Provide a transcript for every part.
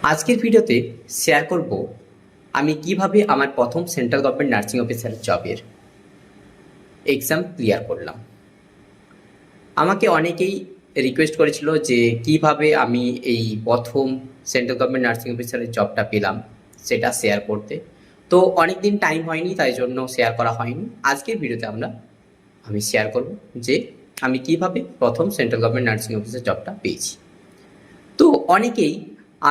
আজকের ভিডিওতে শেয়ার করব আমি কিভাবে আমার প্রথম সেন্ট্রাল গভর্নমেন্ট নার্সিং অফিসার জবের এক্সাম ক্লিয়ার করলাম। আমাকে অনেকেই রিকোয়েস্ট করেছিল যে কিভাবে আমি এই প্রথম সেন্ট্রাল গভর্নমেন্ট নার্সিং অফিসারের জবটা পেলাম সেটা শেয়ার করতে। তো অনেক দিন টাইম হয়নি, তাই জন্য শেয়ার করা হয়নি। আজকের ভিডিওতে আমি শেয়ার করব যে আমি কিভাবে প্রথম সেন্ট্রাল গভর্নমেন্ট নার্সিং অফিসার জবটা পেয়েছি। তো অনেকেই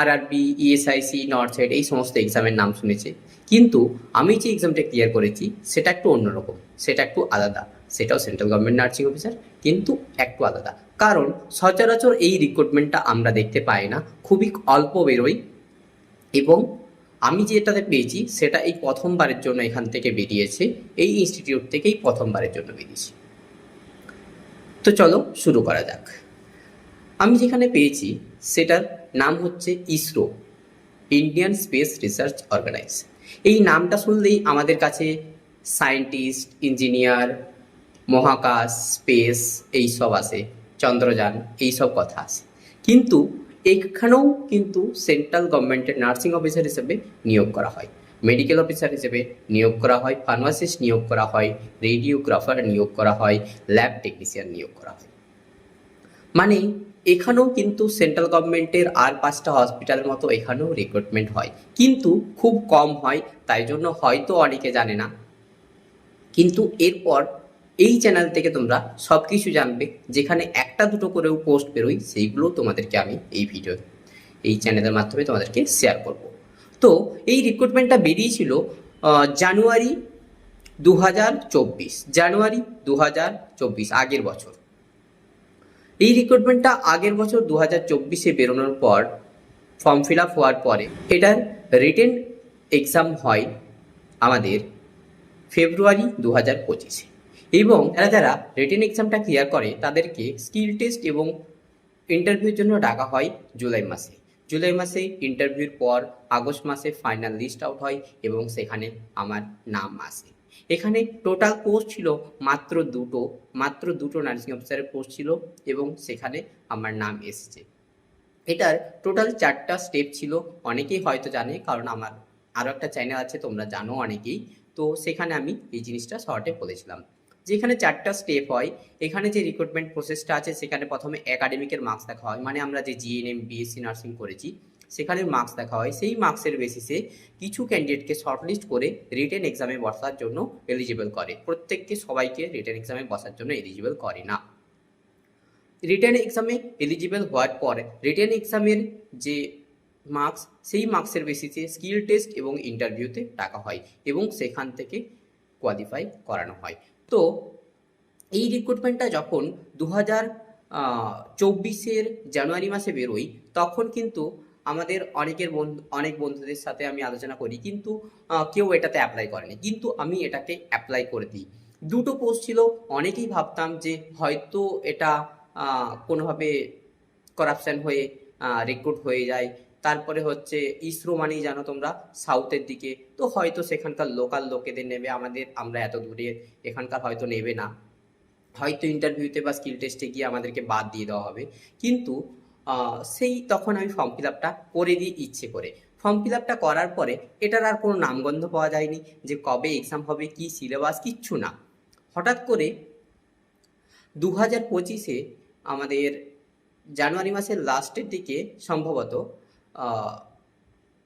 আরআরবি, ইএসআইসি, নর্থ-সাইড এই সমস্ত এক্সামের নাম শুনেছে, কিন্তু আমি যে এক্সামটা ক্লিয়ার করেছি সেটা একটু অন্যরকম, সেটা একটু আলাদা। সেটাও সেন্ট্রাল গভর্নমেন্ট নার্সিং অফিসার, কিন্তু একটু আলাদা। কারণ সচরাচর এই রিক্রুটমেন্টটা আমরা দেখতে পাই না, খুবই অল্প বেরোয়। এবং আমি যেটাতে পেয়েছি সেটা এই প্রথমবারের জন্য এখান থেকে বেরিয়েছে, এই ইনস্টিটিউট থেকেই প্রথমবারের জন্য বেরিয়েছি। তো চলো শুরু করা যাক। আমি যেখানে পেয়েছি সেটার নাম হচ্ছে ISRO, Indian Space Research Organisation. এই নামটা শুনলেই আমাদের কাছে সায়েন্টিস্ট, ইঞ্জিনিয়ার, মহাকাশ, স্পেস এইসব আসে, চন্দ্রযান এইসব কথা আসে। কিন্তু এখানেও কিন্তু সেন্ট্রাল গভর্নমেন্টের নার্সিং অফিসার হিসেবে নিয়োগ করা হয়, মেডিকেল অফিসার হিসেবে নিয়োগ করা হয়, ফার্মাসিস্ট নিয়োগ করা হয়, রেডিওগ্রাফার নিয়োগ করা হয়, ল্যাব টেকনিশিয়ান নিয়োগ করা হয়। মানে এখানেও কিন্তু সেন্ট্রাল গভর্নমেন্টের আর 5টা হসপিটালের মতো এখানেও রিক্রুটমেন্ট হয়, কিন্তু খুব কম হয়, তাই জন্য হয়তো অনেকে জানে না। কিন্তু এরপর এই চ্যানেল থেকে তোমরা সব কিছু জানবে, যেখানে একটা দুটো করেও পোস্ট বেরোয়, সেইগুলো তোমাদেরকে আমি এই চ্যানেলের মাধ্যমে তোমাদেরকে শেয়ার করব। তো এই রিক্রুটমেন্টটা বেরিয়েছিল জানুয়ারি 2024, জানুয়ারি 2024, আগের বছর। এই রিক্রুটমেন্টটা আগের বছর 2024-এ বেরোনোর পর, ফর্ম ফিল আপ হওয়ার পরে এটার রিটেন এক্সাম হয় আমাদের ফেব্রুয়ারি 2025-এ। এবং যারা রিটেন এক্সামটা ক্লিয়ার করে তাদেরকে স্কিল টেস্ট এবং ইন্টারভিউর জন্য ডাকা হয় জুলাই মাসে। জুলাই মাসে ইন্টারভিউর পর আগস্ট মাসে ফাইনাল লিস্ট আউট হয় এবং সেখানে আমার নাম আসে। এখানে টোটাল পোস্ট ছিল মাত্র দুটো নার্সিং অফিসারের পোস্ট ছিল এবং সেখানে আমার নাম এসেছে। এটার টোটাল 4টা স্টেপ ছিল, অনেকেই হয়তো জানে, কারণ আমার আরও একটা চ্যানেল আছে, তোমরা জানো অনেকেই। তো সেখানে আমি এই জিনিসটা শর্টে বলেছিলাম যে এখানে 4টা স্টেপ হয়। এখানে যে রিক্রুটমেন্ট প্রসেসটা আছে সেখানে প্রথমে একাডেমিকের মার্কস দেখা হয়, মানে আমরা যে জিএনএম, বিএসসি নার্সিং করেছি সেখানে মার্কস দেখা হয়। সেই মার্কসের বেসিসে কিছু ক্যান্ডিডেটকে শর্টলিস্ট করে রিটেন এক্সামে বসার জন্য এলিজিবল করে। প্রত্যেককে সবাইকে রিটেন এক্সামে বসার জন্য এলিজিবল করে না। রিটেন এক্সামে এলিজিবল হওয়ার পর রিটেন এক্সামের যে মার্কস, সেই মার্কসের বেসিসে স্কিল টেস্ট এবং ইন্টারভিউতে ডাকা হয় এবং সেখান থেকে কোয়ালিফাই করানো হয়। তো এই রিক্রুটমেন্টটা যখন 2024-এর জানুয়ারি মাসে বেরোই, তখন কিন্তু আমাদের অনেক বন্ধুদের সাথে আমি আলোচনা করি, কিন্তু কেউ এটাতে অ্যাপ্লাই করেনি, কিন্তু আমি এটাকে অ্যাপ্লাই করে দিই। দুটো পোস্ট ছিল, অনেকেই ভাবতাম যে হয়তো এটা কোনোভাবে করাপশান হয়ে রিক্রুট হয়ে যায়। তারপরে হচ্ছে ইসরো মানেই জানো তোমরা সাউথের দিকে, তো হয়তো সেখানকার লোকাল লোকেদের নেবে, আমরা এত দূরে এখানকার হয়তো নেবে না, হয়তো ইন্টারভিউতে বা স্কিল টেস্টে গিয়ে আমাদেরকে বাদ দিয়ে দেওয়া হবে। কিন্তু তখন আমি ফর্ম ফিল আপটা করে দিই ইচ্ছে করে। ফর্ম ফিল আপটা করার পরে এটার আর কোনো নামগন্ধ পাওয়া যায়নি যে কবে এক্সাম হবে, কি সিলেবাস, কিচ্ছু না। হঠাৎ করে 2025-এ আমাদের জানুয়ারি মাসের লাস্টের দিকে সম্ভবত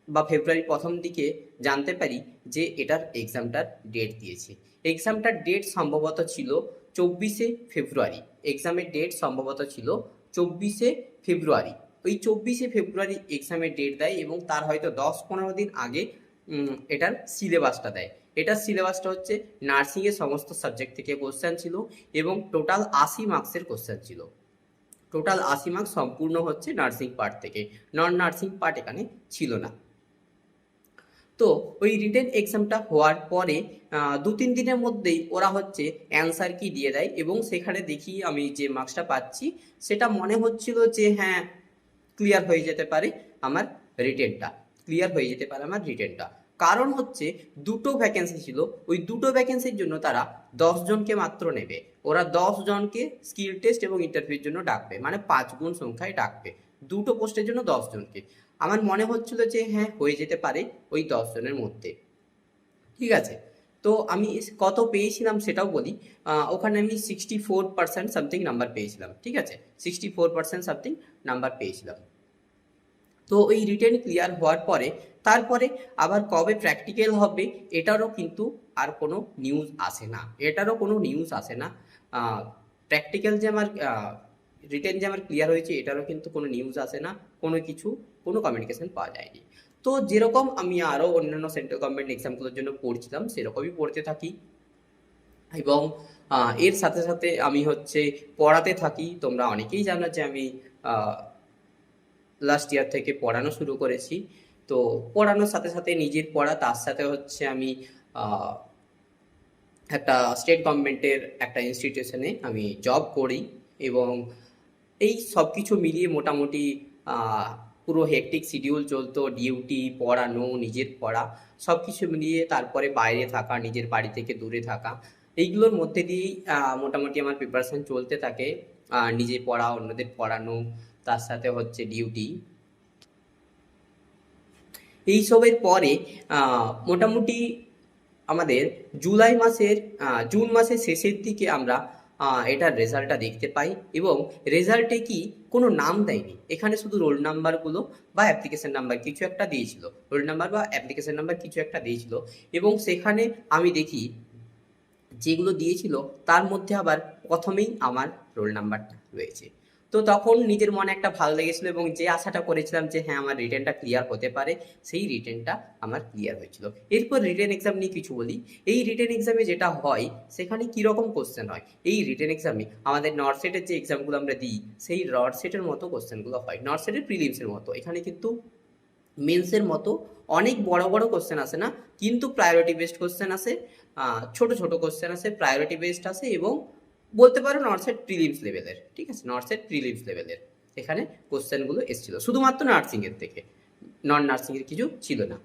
বা ফেব্রুয়ারির প্রথম দিকে জানতে পারি যে এটার এক্সামটার ডেট দিয়েছে। এক্সামটার ডেট সম্ভবত ছিল 24শে ফেব্রুয়ারি। এক্সামের ডেট সম্ভবত ছিল 24শে ফেব্রুয়ারি। ওই 24শে ফেব্রুয়ারি এক্সামের ডেট দেয় এবং তার হয়তো 10-15 দিন আগে এটার সিলেবাসটা দেয়। এটার সিলেবাসটা হচ্ছে নার্সিংয়ের সমস্ত সাবজেক্ট থেকে কোশ্চেন ছিল এবং টোটাল 80 মার্কসের কোশ্চেন ছিল। টোটাল 80 মার্কস সম্পূর্ণ হচ্ছে নার্সিং পার্ট থেকে, নন নার্সিং পার্ট এখানে ছিল না। তো ওই রিটেন এক্সামটা হওয়ার পরে 2-3 দিনের মধ্যেই ওরা হচ্ছে অ্যান্সার কি দিয়ে দেয় এবং সেখানে দেখি আমি যে মার্কসটা পাচ্ছি সেটা মনে হচ্ছিল যে হ্যাঁ ক্লিয়ার হয়ে যেতে পারে আমার রিটেনটা। কারণ হচ্ছে দুটো ভ্যাকেন্সি ছিল, ওই দুটো ভ্যাকেন্সির জন্য তারা 10 জনকে মাত্র নেবে। ওরা 10 জনকে স্কিল টেস্ট এবং ইন্টারভিউর জন্য ডাকবে, মানে 5 গুণ সংখ্যায় ডাকবে, দুটো পোস্টের জন্য 10 জনকে। আমার মনে হচ্ছিল যে হ্যাঁ হয়ে যেতে পারে ওই 10 জনের মধ্যে। ঠিক আছে, তো আমি কত পেয়েছিলাম সেটাও বলি। ওখানে আমি 64% সামথিং নাম্বার পেয়েছিলাম। ঠিক আছে, 64% সামথিং নাম্বার পেয়েছিলাম। তো ওই রিটেন ক্লিয়ার হওয়ার পরে তারপরে আবার কবে প্র্যাকটিক্যাল হবে এটারও কিন্তু আর কোনো নিউজ আসে না, প্র্যাকটিক্যাল যে আমার রিটেন যে আমার ক্লিয়ার হয়েছে এটারও কিন্তু কোনো নিউজ আসে না, কোনো কিছু, কোনো কমিউনিকেশন পাওয়া যায়নি। তো যেরকম আমি আরও অন্যান্য সেন্ট্রাল গভর্নমেন্ট এক্সামগুলোর জন্য পড়ছিলাম সেরকমই পড়তে থাকি, এবং এর সাথে সাথে আমি হচ্ছে পড়াতে থাকি। তোমরা অনেকেই জানো যে আমি লাস্ট ইয়ার থেকে পড়ানো শুরু করেছি। তো পড়ানোর সাথে সাথে নিজের পড়া, তার সাথে হচ্ছে আমি আহ, একটা স্টেট গভর্নমেন্টের একটা ইনস্টিটিউশনে আমি জব করি, এবং এই সব কিছু মিলিয়ে মোটামুটি পুরো হেকটিক শিডিউল চলতো, ডিউটি, পড়ানো, নিজের পড়া, সব কিছু মিলিয়ে তারপরে বাইরে থাকা, নিজের বাড়ি থেকে দূরে থাকা, এইগুলোর মধ্যে দিয়েই মোটামুটি আমার প্রিপারেশন চলতে থাকে। নিজে পড়া, অন্যদের পড়ানো, তার সাথে হচ্ছে ডিউটি, এইসবের পরে মোটামুটি আমাদের জুন মাসের শেষের দিকে আমরা এটার রেজাল্টটা দেখতে পাই, এবং রেজাল্টে কি কোনো নাম দেয়নি, এখানে শুধু রোল নাম্বারগুলো বা অ্যাপ্লিকেশন নাম্বার কিছু একটা দিয়েছিল, রোল নাম্বার বা অ্যাপ্লিকেশন নাম্বার কিছু একটা দিয়েছিল, এবং সেখানে আমি দেখি যেগুলো দিয়েছিল তার মধ্যে আবার প্রথমেই আমার রোল নাম্বারটা রয়েছে। তো তখন নিজের মনে একটা ভালো লেগেছিল, এবং যে আশাটা করেছিলাম যে হ্যাঁ আমার রিটেনটা ক্লিয়ার হতে পারে, সেই রিটেনটা আমার ক্লিয়ার হয়েছিল। এরপর রিটেন এক্সাম নিয়ে কিছু বলি। এই রিটেন এক্সামে যেটা হয় সেখানে কীরকম কোশ্চেন হয়, এই রিটেন এক্সামে আমাদের নর্সেটের যে এক্সামগুলো আমরা দিই সেই নর্সেটের মতো কোশ্চেনগুলো হয়, নর্সেটের প্রিলিমসের মতো। এখানে কিন্তু মেন্সের মতো অনেক বড় বড় কোশ্চেন আসে না, কিন্তু প্রায়োরিটি বেসড কোশ্চেন আসে, ছোট ছোট কোশ্চেন আসে, প্রায়োরিটি বেসড আসে, এবং বলতে পারো নর্সেট প্রিলিমস লেভেলের। ঠিক আছে, নর্সেট প্রিলিমস লেভেলের এখানে কোশ্চেনগুলো এসেছিল, শুধুমাত্র নার্সিংয়ের থেকে, নন নার্সিংয়ের কিছু ছিল না।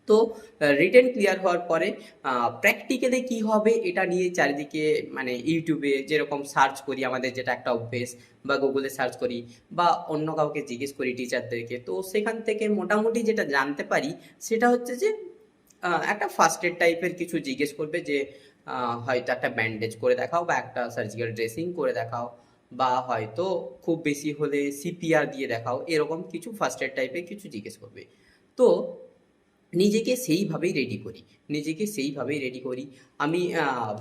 তো রিটেন ক্লিয়ার হওয়ার পরে প্র্যাকটিক্যালে কি হবে এটা নিয়ে চারিদিকে মানে ইউটিউবে যেরকম সার্চ করি, আমাদের যেটা একটা অভ্যেস, বা গুগলে সার্চ করি, বা অন্য কাউকে জিজ্ঞেস করি টিচারদেরকে, তো সেখান থেকে মোটামুটি যেটা জানতে পারি সেটা হচ্ছে যে একটা ফার্স্ট এড টাইপের কিছু জিজ্ঞেস করবে, যে হয়তো একটা ব্যান্ডেজ করে দেখাও, বা একটা সার্জিক্যাল ড্রেসিং করে দেখাও, বা হয়তো খুব বেশি হলে সিপিআর দিয়ে দেখাও, এরকম কিছু ফার্স্ট এড টাইপের কিছু জিজ্ঞেস করবে। তো নিজেকে সেইভাবেই রেডি করি। আমি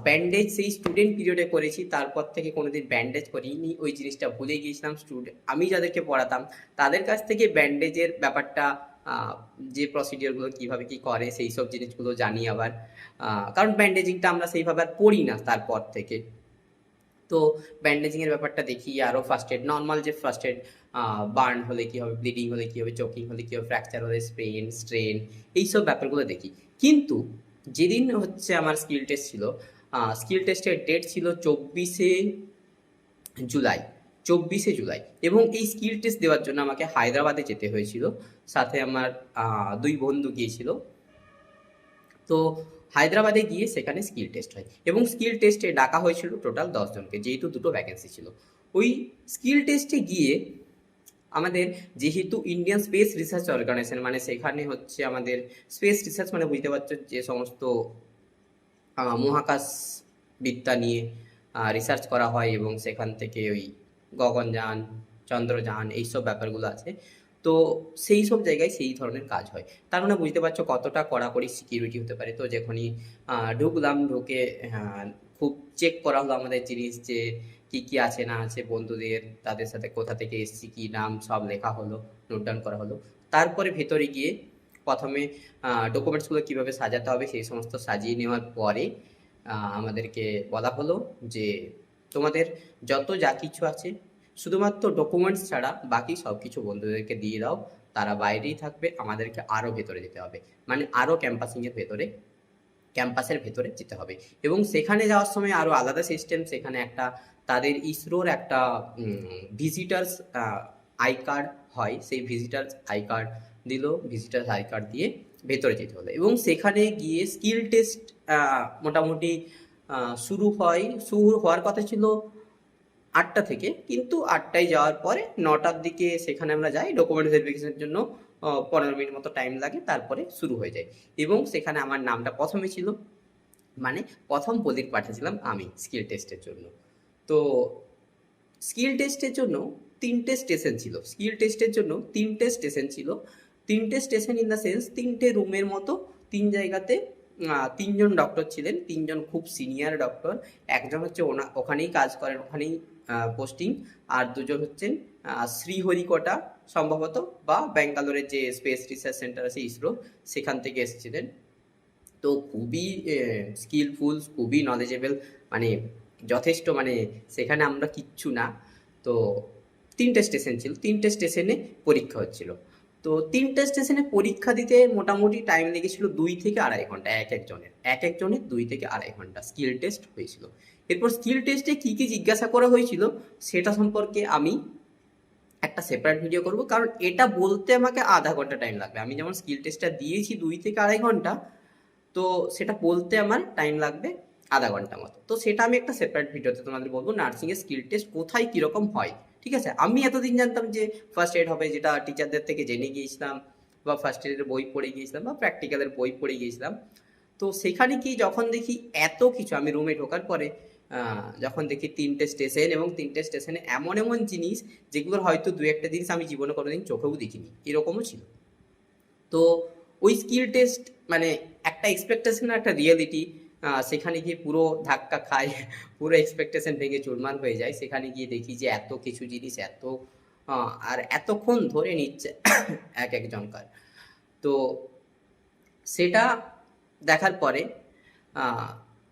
ব্যান্ডেজ সেই স্টুডেন্ট পিরিয়ডে করেছি, তারপর থেকে কোনোদিন ব্যান্ডেজ করিনি, ওই জিনিসটা ভুলে গিয়েছিলাম। আমি যাদেরকে পড়াতাম তাদের কাছ থেকে ব্যান্ডেজের ব্যাপারটা, যে প্রসিডিওরগুলো কীভাবে কী করে সেই সব জিনিসগুলো জানি আবার, কারণ ব্যান্ডেজিংটা আমরা সেইভাবে আর পড়ি না তারপর থেকে। তো ব্যান্ডেজিংয়ের ব্যাপারটা দেখি, আরও ফার্স্ট এড, নর্মাল যে ফার্স্ট এড, বার্ন হলে কী হবে, ব্লিডিং হলে কী হবে, চোকিং হলে কী হবে, ফ্র্যাকচার হলে স্প্রেন, স্ট্রেন, এইসব ব্যাপারগুলো দেখি। কিন্তু যেদিন হচ্ছে আমার স্কিল টেস্ট ছিল, স্কিল টেস্টের ডেট ছিল 24শে জুলাই, 24শে জুলাই, এবং এই স্কিল টেস্ট দেওয়ার জন্য আমাকে হায়দ্রাবাদে যেতে হয়েছিল, সাথে আমার 2 বন্ধু গিয়েছিল। তো হায়দ্রাবাদে গিয়ে সেখানে স্কিল টেস্ট হয়, এবং স্কিল টেস্টে ডাকা হয়েছিল টোটাল 10 জনকে, যেহেতু 2টো ভ্যাকেন্সি ছিল। ওই স্কিল টেস্টে গিয়ে আমাদের, যেহেতু ইন্ডিয়ান স্পেস রিসার্চ অর্গানাইজেশন, মানে সেখানে হচ্ছে আমাদের স্পেস রিসার্চ, মানে বুঝতে পারছো যে সমস্ত মহাকাশ বিদ্যা নিয়ে রিসার্চ করা হয়, এবং সেখান থেকে ওই গগনযান, চন্দ্রযান, এইসব ব্যাপারগুলো আছে। তো সেই সব জায়গায় সেই ধরনের কাজ হয়, তার মানে বুঝতে পারছো কতটা কড়াকড়ি সিকিউরিটি হতে পারে। তো যখনই ঢুকলাম, ঢুকে খুব চেক করা হলো আমাদের জিনিস, যে কি কি আছে না আছে, বন্ধুদের, তাদের সাথে কোথা থেকে এসেছি, কি নাম, সব লেখা হলো, নোট ডাউন করা হলো। তারপরে ভেতরে গিয়ে প্রথমে ডকুমেন্টসগুলো কীভাবে সাজাতে হবে সেই সমস্ত সাজিয়ে নেওয়ার পরে আমাদেরকে বলা হলো যে তোমাদের যত যা কিছু আছে শুধুমাত্র ডকুমেন্টস ছাড়া বাকি সব কিছু বন্ধুদেরকে দিয়ে দাও, তারা বাইরেই থাকবে, আমাদেরকে আরও ভেতরে যেতে হবে, মানে আরও ক্যাম্পাসের ভেতরে যেতে হবে। এবং সেখানে যাওয়ার সময় আরও আলাদা সিস্টেম, সেখানে একটা তাদের ইসরোর একটা ভিজিটার্স আই কার্ড হয়, সেই ভিজিটার্স আই কার্ড দিল, ভিজিটার্স আই কার্ড দিয়ে ভেতরে যেতে হলো। এবং সেখানে গিয়ে স্কিল টেস্ট মোটামুটি শুরু হওয়ার কথা ছিল 8টা থেকে, কিন্তু 8টায় যাওয়ার পরে 9টার দিকে সেখানে আমরা যাই ডকুমেন্ট ভেরিফিকেশনের জন্য। 15 মিনিট মতো টাইম লাগে, তারপরে শুরু হয়ে যায়। এবং সেখানে আমার নামটা প্রথমে ছিল, মানে প্রথম প্রদীপ পাঠিয়েছিলাম আমি স্কিল টেস্টের জন্য। তো স্কিল টেস্টের জন্য 3টে স্টেশন ছিল, স্কিল টেস্টের জন্য 3টে স্টেশন ছিল। 3টে স্টেশন ইন দ্য সেন্স 3টে রুমের মতো, 3 জায়গাতে 3জন ডক্টর ছিলেন, 3জন খুব সিনিয়র ডক্টর। একজন হচ্ছে ওখানেই কাজ করেন, ওখানেই পোস্টিং। আর 2জন হচ্ছেন শ্রীহরিকোটা সম্ভবত, বা ব্যাঙ্গালোরের যে স্পেস রিসার্চ সেন্টার আছে ইসরো, সেখান থেকে এসেছিলেন। তো খুবই স্কিলফুল, খুবই নলেজেবল, মানে যথেষ্ট, মানে সেখানে আমরা কিচ্ছু না। তো 3টে স্টেশন ছিল, 3টে স্টেশনে পরীক্ষা হচ্ছিল। তো 3টে স্টেশনে পরীক্ষা দিতে মোটামুটি টাইম লেগেছিল 2 থেকে 2.5 ঘন্টা এক একজনের 2 থেকে 2.5 ঘন্টা স্কিল টেস্ট হয়েছিল। এরপর স্কিল টেস্টে কী কী জিজ্ঞাসা করা হয়েছিল সেটা সম্পর্কে আমি একটা সেপারেট ভিডিও করব, কারণ এটা বলতে আমাকে আধা ঘন্টা টাইম লাগবে। আমি যেমন স্কিল টেস্টটা দিয়েছি 2 থেকে 2.5 ঘন্টা, তো সেটা বলতে আমার টাইম লাগবে আধা ঘন্টা মতো। তো সেটা আমি একটা সেপারেট ভিডিওতে তোমাদের বলবো, নার্সিংয়ের স্কিল টেস্ট কোথায় কীরকম হয়। ঠিক আছে, আমি এতদিন জানতাম যে ফার্স্ট এড হবে, যেটা টিচারদের থেকে জেনে গিয়েছিলাম, বা ফার্স্ট এডের বই পড়ে গিয়েছিলাম, বা প্র্যাকটিক্যালের বই পড়ে গিয়েছিলাম। তো সেখানে কি যখন দেখি এত কিছু, আমি রুমে ঢোকার পরে যখন দেখি 3টে স্টেশন, এবং 3টে স্টেশনে এমন এমন জিনিস যেগুলোর হয়তো 2-1টা জিনিস আমি জীবনে কোনোদিন চোখেও দেখিনি, এরকমও ছিল। তো ওই স্কিল টেস্ট মানে একটা এক্সপেকটেশন আর একটা রিয়েলিটি, সেখানে গিয়ে পুরো ধাক্কা খায়, পুরো এক্সপেকটেশন ভেঙে চুরমার হয়ে যায়। সেখানে গিয়ে দেখি যে এত কিছু জিনিস, এত আর এতক্ষণ ধরে নিচ্ছে এক একজনকার। তো সেটা দেখার পরে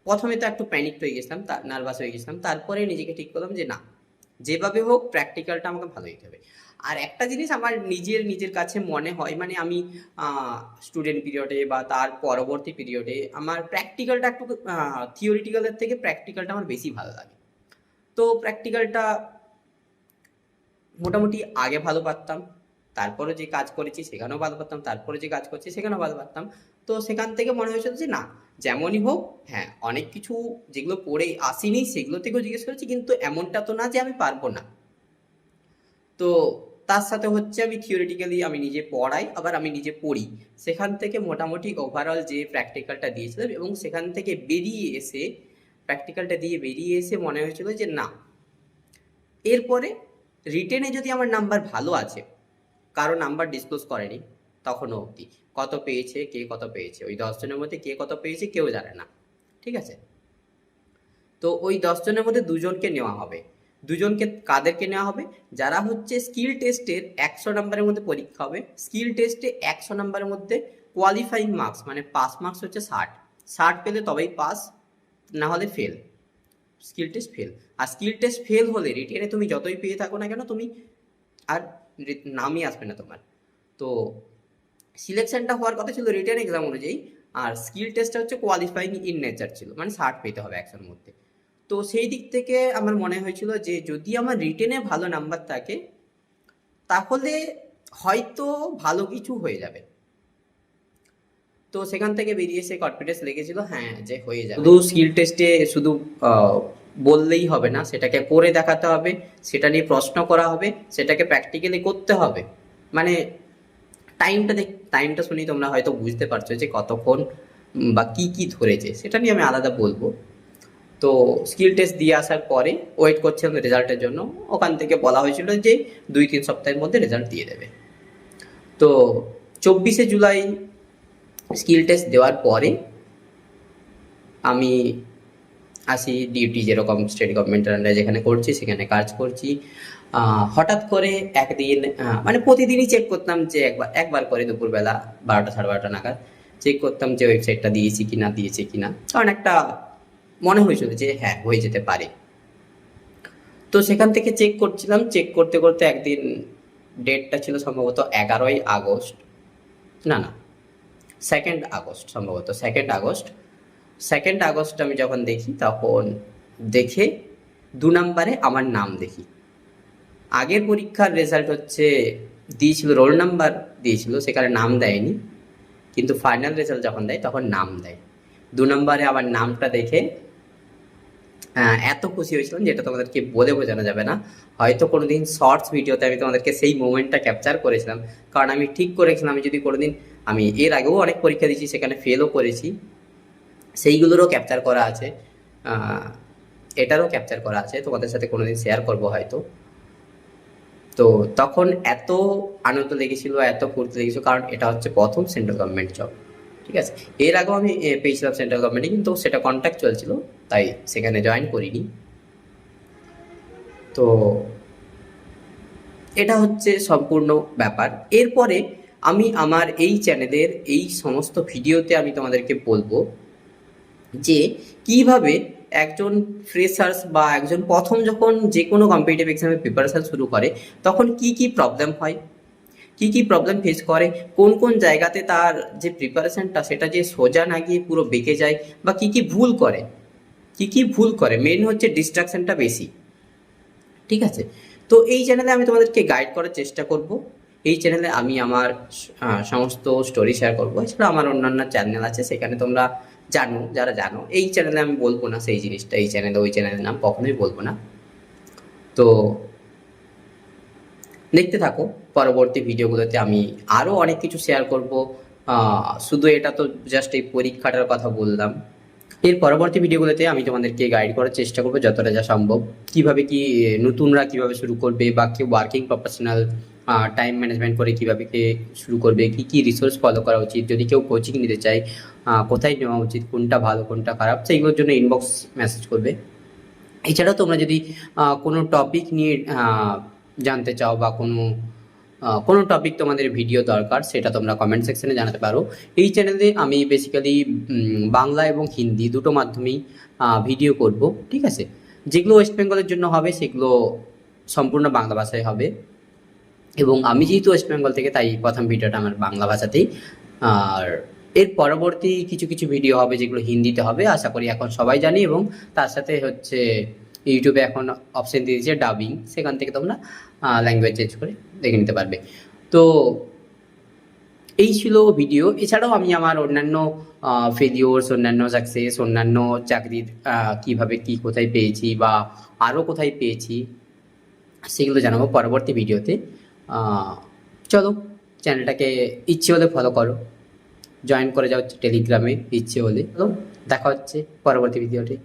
প্রথমে তো একটু প্যানিক হয়ে গেছিলাম, নার্ভাস হয়ে গেছিলাম। তারপরে নিজেকে ঠিক করলাম যে না, যেভাবে হোক প্র্যাকটিক্যালটা আমাকে ভালো দিতে হবে। আর একটা জিনিস আমার নিজের কাছে মনে হয়, মানে আমি স্টুডেন্ট পিরিয়ডে বা তার পরবর্তী পিরিয়ডে আমার প্র্যাকটিক্যালটা একটু থিওরিটিক্যালের থেকে প্র্যাকটিক্যালটা আমার বেশি ভালো লাগে। তো প্র্যাকটিক্যালটা মোটামুটি আগে ভালো পারতাম, তারপরে যে কাজ করেছি সেখানেও ভালো পারতাম, তারপরে যে কাজ করছি সেখানেও ভালো পারতাম। তো সেখান থেকে মনে হয়েছিল যে না, যেমনই হোক, হ্যাঁ অনেক কিছু যেগুলো পড়ে আসিনি সেগুলো থেকেও জিজ্ঞেস করেছি, কিন্তু এমনটা তো না যে আমি পারবো না। তো তার সাথে হচ্ছে আমি থিওরিটিক্যালি আমি নিজে পড়াই, আবার আমি নিজে পড়ি। সেখান থেকে মোটামুটি ওভারঅল যে প্র্যাকটিক্যালটা দিয়েছিলাম, এবং সেখান থেকে প্র্যাকটিক্যালটা দিয়ে বেরিয়ে এসে মনে হয়েছিল যে না, এরপরে রিটেনে যদি আমার নাম্বার ভালো আছে, কারো নাম্বার ডিসক্লোজ করেনি তখনও অবধি, কত পেয়েছে, কে কত পেয়েছে, ওই 10 জনের মধ্যে কে কত পেয়েছে কেউ জানে না। ঠিক আছে, তো ওই 10 জনের মধ্যে 2জনকে নেওয়া হবে। 2জনকে কাদেরকে নেওয়া হবে? যারা হচ্ছে স্কিল টেস্টের 100 নাম্বারের মধ্যে পরীক্ষা হবে, স্কিল টেস্টে 100 নাম্বারের মধ্যে কোয়ালিফাইং মার্কস, মানে পাস মার্কস হচ্ছে 60 পেলে তবেই পাস, না হলে ফেল, স্কিল টেস্ট ফেল। আর স্কিল টেস্ট ফেল হলে রিটেনে তুমি যতই পেয়ে থাকো না কেন, তুমি আর নামই আসবে না তোমার। তো সিলেকশনটা হওয়ার কথা ছিল রিটেন এক্সাম অনুযায়ী, আর স্কিল টেস্টটা হচ্ছে কোয়ালিফাইং ইন নেচার ছিল, মানে 60 পেতে হবে 100-র মধ্যে। তো সেই দিক থেকে আমার মনে হয়েছিল যে যদি আমার রিটেনে ভালো নাম্বার থাকে তাহলে হয়তো ভালো কিছু হয়ে যাবে। তো সেখান থেকে বেরিয়ে এসে কনফিডেন্স লেগেছিল, হ্যাঁ যে হয়ে যাবে। শুধু স্কিল টেস্টে শুধু বললেই হবে না, সেটাকে করে দেখাতে হবে, সেটা নিয়ে প্রশ্ন করা হবে, সেটাকে প্র্যাকটিক্যালি করতে হবে। মানে টাইমটা শুনেই তোমরা হয়তো বুঝতে পারছো যে কতক্ষণ বা কি ধরেছে, সেটা নিয়ে আমি আলাদা বলবো। তো স্কিল টেস্ট দিয়ে আসার পরে ওয়েট করছিলাম রেজাল্টের জন্য। ওখান থেকে বলা হয়েছিল যে 2-3 সপ্তাহের মধ্যে রেজাল্ট দিয়ে দেবে। তো 24শে জুলাই স্কিল টেস্ট দেওয়ার পরে আমি আসি ডিউটি, যেরকম স্টেট গভর্নমেন্টের আন্ডারে যেখানে করছি সেখানে কাজ করছি। হঠাৎ করে একদিন, মানে প্রতিদিনই চেক করতাম যে একবার করে দুপুরবেলা 12টা 12:30 নাগাদ চেক করতাম যে ওয়েবসাইটটা দিয়েছি কিনা, কারণ একটা মনে হয়েছিল যে হ্যাঁ হয়ে যেতে পারে। তো সেখান থেকে চেক করছিলাম, চেক করতে করতে একদিন, ডেটটা ছিল সম্ভবত 11ই আগস্ট, না 2nd আগস্ট, সম্ভবত 2nd আগস্ট আমি যখন দেখি, তখন দেখে 2 নম্বরে আমার নাম দেখি। আগের পরীক্ষার রেজাল্ট হচ্ছে দিয়েছিল, রোল নাম্বার দিয়েছিল, সেখানে নাম দেয়নি, কিন্তু ফাইনাল রেজাল্ট যখন দেয় তখন নাম দেয়। 2 নম্বরে আমার নামটা দেখে এত খুশি হয়েছিলাম যেটা তোমাদেরকে বলে বোঝানো যাবে না। হয়তো কোনোদিন শর্টস ভিডিওতে আমি তোমাদেরকে সেই মোমেন্টটা ক্যাপচার করেছিলাম, কারণ আমি ঠিক করেছিলাম আমি যদি কোনোদিন, আমি এর আগেও অনেক পরীক্ষা দিয়েছি, সেখানে ফেলও করেছি, সেইগুলোরও ক্যাপচার করা আছে, আহ, এটারও ক্যাপচার করা আছে, তোমাদের সাথে কোনোদিন শেয়ার করবো হয়তো। তো তখন এত আনন্দ লেগেছিল, এত ফুর্তি লেগেছিল, কারণ এটা হচ্ছে প্রথম সেন্ট্রাল গভর্নমেন্ট জব। ঠিক আছে, এর আগেও আমি পেয়েছিলাম সেন্ট্রাল গভর্নমেন্টে, কিন্তু সেটা কন্ট্যাক্ট চলছিল, তাই সেখানে জয়েন করিনি। তো এটা হচ্ছে সম্পূর্ণ ব্যাপার। এরপরে আমি আমার এই চ্যানেলের এই সমস্ত ভিডিওতে আমি তোমাদেরকে বলবো যে কিভাবে একজন ফ্রেশার্স বা একজন প্রথম যখন যে কোনো কম্পিটিটিভ এক্সামের প্রিপারেশন শুরু করে, তখন কি কি প্রবলেম হয়, কি কি প্রবলেম ফেস করে, কোন কোন জায়গাতে তার যে প্রিপারেশনটা সেটা যে সোজা না গিয়ে পুরো বেঁকে যায়, বা কি কি ভুল করে, কি কি ভুল করে, মেন হচ্ছে ডিস্ট্রাকশনটা বেশি। ঠিক আছে, তো এই চ্যানেলে আমি তোমাদেরকে গাইড করার চেষ্টা করব। এই চ্যানেলে আমি আমার সমস্ত স্টোরি শেয়ার করবো। এছাড়া আমার অন্যান্য চ্যানেল আছে, সেখানে তোমরা জানো, যারা জানো, এই চ্যানেলে আমি বলবো না সেই জিনিসটা, এই চ্যানেলে ওই চ্যানেলের নাম কখনোই বলবো না। তো দেখতে থাকো, পরবর্তী ভিডিওগুলোতে আমি আরও অনেক কিছু শেয়ার করব। শুধু এটা তো জাস্ট এই পরীক্ষাটার কথা বললাম, এর পরবর্তী ভিডিওগুলোতে আমি তোমাদেরকে গাইড করার চেষ্টা করবো যতটা যা সম্ভব, কিভাবে কি নতুনরা কিভাবে শুরু করবে, বা কেউ ওয়ার্কিং প্রফেশনাল টাইম ম্যানেজমেন্ট করে কিভাবে কে শুরু করবে, কি কি রিসোর্স ফলো করা উচিত, যদি কেউ কোচিং নিতে চায় কোথায় নেওয়া উচিত, কোনটা ভালো কোনটা খারাপ, সেইগুলোর জন্য ইনবক্স মেসেজ করবে। এছাড়াও তোমরা যদি কোনো টপিক নিয়ে জানতে চাও, বা কোনো টপিক তোমাদের ভিডিও দরকার, সেটা তোমরা কমেন্ট সেকশনে জানাতে পারো। এই চ্যানেলে আমি বেসিক্যালি বাংলা এবং হিন্দি দুটো মাধ্যমেই ভিডিও করব। ঠিক আছে, যেগুলো ওয়েস্ট বেঙ্গলের জন্য হবে সেগুলো সম্পূর্ণ বাংলা ভাষায় হবে, এবং আমি যেহেতু ওয়েস্ট বেঙ্গল থেকে, তাই প্রথম ভিডিওটা আমার বাংলা ভাষাতেই। আর এর পরবর্তী কিছু কিছু ভিডিও হবে যেগুলো হিন্দিতে হবে, আশা করি এখন সবাই জানি, এবং তার সাথে হচ্ছে ইউটিউবে এখন অপশন দিয়ে দিয়েছে ডাবিং, সেখান থেকে তোমরা ল্যাঙ্গুয়েজ চেঞ্জ করে দেখে নিতে পারবে। তো এই ছিল ভিডিও। এছাড়াও আমি আমার অন্যান্য ফেলিওর্স, অন্যান্য সাকসেস, অন্যান্য চাকরির কিভাবে কি কোথায় পেয়েছি, বা আরও কোথায় পেয়েছি, সেগুলো জানাবো পরবর্তী ভিডিওতে। চলো, চ্যানেলটাকে ইচ্ছে হলে ফলো করো, জয়েন করে যাও টেলিগ্রামে ইচ্ছে হলে। তো দেখা হচ্ছে পরবর্তী ভিডিওতে।